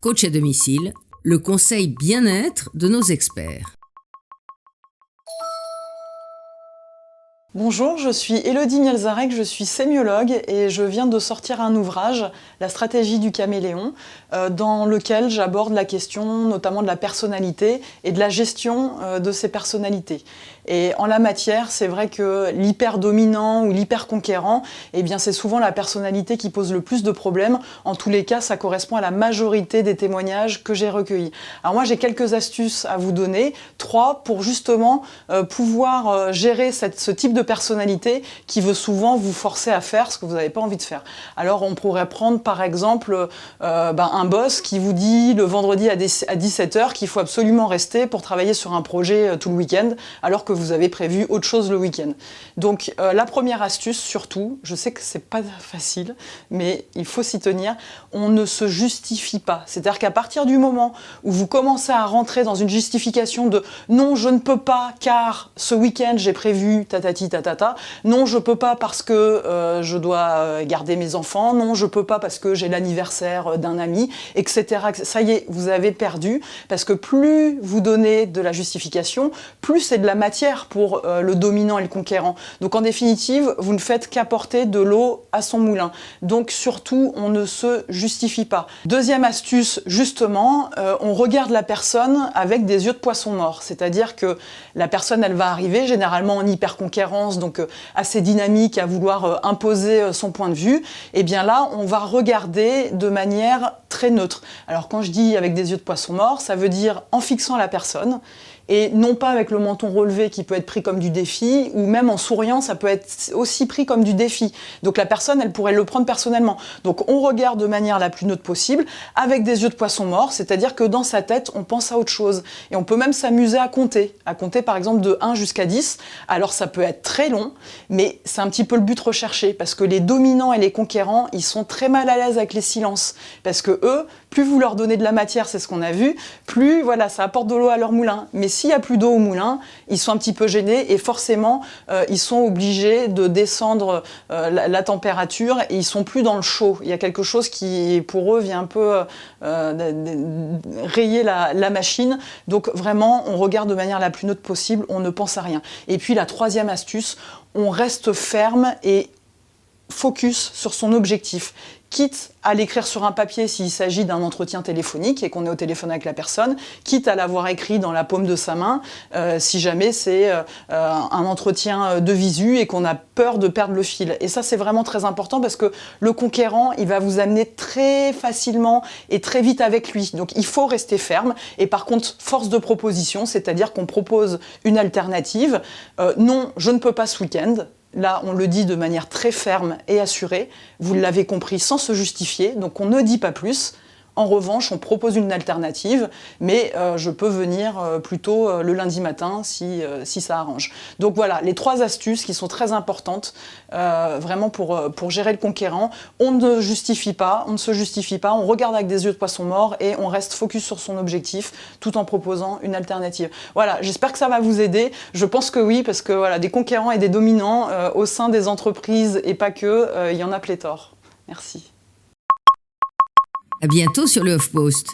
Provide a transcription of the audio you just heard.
Coach à domicile, le conseil bien-être de nos experts. Bonjour, je suis Élodie Mielzarek, je suis sémiologue et je viens de sortir un ouvrage, La stratégie du caméléon, dans lequel j'aborde la question notamment de la personnalité et de la gestion de ces personnalités. Et en la matière, c'est vrai que l'hyper-dominant ou l'hyper-conquérant, eh bien, c'est souvent la personnalité qui pose le plus de problèmes. En tous les cas, ça correspond à la majorité des témoignages que j'ai recueillis. Alors moi, j'ai quelques astuces à vous donner, 3 pour justement pouvoir gérer ce type de personnalité qui veut souvent vous forcer à faire ce que vous n'avez pas envie de faire. Alors on pourrait prendre par exemple un boss qui vous dit le vendredi à 17h qu'il faut absolument rester pour travailler sur un projet tout le week-end alors que vous avez prévu autre chose le week-end. Donc la première astuce surtout, je sais que c'est pas facile mais il faut s'y tenir, on ne se justifie pas. C'est-à-dire qu'à partir du moment où vous commencez à rentrer dans une justification de non je ne peux pas car ce week-end j'ai prévu tatati tatata, non je peux pas parce que je dois garder mes enfants, non je peux pas parce que j'ai l'anniversaire d'un ami, etc. Ça y est, vous avez perdu, parce que plus vous donnez de la justification, plus c'est de la matière pour le dominant et le conquérant. Donc en définitive, vous ne faites qu'apporter de l'eau à son moulin. Donc surtout, on ne se justifie pas. Deuxième astuce, justement, on regarde la personne avec des yeux de poisson mort, c'est-à-dire que la personne, elle va arriver généralement en hyper-conquérance, donc assez dynamique, à vouloir imposer son point de vue. Et bien là, on va regarder de manière très neutre. Alors quand je dis avec des yeux de poisson mort, ça veut dire en fixant la personne, et non pas avec le menton relevé qui peut être pris comme du défi, ou même en souriant, ça peut être aussi pris comme du défi. Donc la personne, elle pourrait le prendre personnellement. Donc on regarde de manière la plus neutre possible, avec des yeux de poisson mort, c'est-à-dire que dans sa tête, on pense à autre chose. Et on peut même s'amuser à compter par exemple de 1 jusqu'à 10. Alors ça peut être très long, mais c'est un petit peu le but recherché, parce que les dominants et les conquérants, ils sont très mal à l'aise avec les silences. Parce que eux, plus vous leur donnez de la matière, c'est ce qu'on a vu, plus voilà, ça apporte de l'eau à leur moulin. Mais s'il n'y a plus d'eau au moulin, ils sont un petit peu gênés et forcément, ils sont obligés de descendre la température et ils sont plus dans le chaud. Il y a quelque chose qui, pour eux, vient un peu rayer la machine. Donc vraiment, on regarde de manière la plus neutre possible, on ne pense à rien. Et puis la troisième astuce, on reste ferme et focus sur son objectif, quitte à l'écrire sur un papier s'il s'agit d'un entretien téléphonique et qu'on est au téléphone avec la personne, quitte à l'avoir écrit dans la paume de sa main si jamais c'est un entretien de visu et qu'on a peur de perdre le fil. Et ça, c'est vraiment très important parce que le conquérant, il va vous amener très facilement et très vite avec lui. Donc il faut rester ferme et par contre, force de proposition, c'est-à-dire qu'on propose une alternative. Non, je ne peux pas ce week-end. Là, on le dit de manière très ferme et assurée. Vous l'avez compris, sans se justifier. Donc, on ne dit pas plus. En revanche, on propose une alternative, mais je peux venir plutôt le lundi matin si ça arrange. Donc voilà, les 3 astuces qui sont très importantes vraiment pour gérer le conquérant. On ne justifie pas, on ne se justifie pas, on regarde avec des yeux de poisson mort et on reste focus sur son objectif tout en proposant une alternative. Voilà, j'espère que ça va vous aider. Je pense que oui, parce que voilà, des conquérants et des dominants au sein des entreprises et pas que, il y en a pléthore. Merci. À bientôt sur le HuffPost.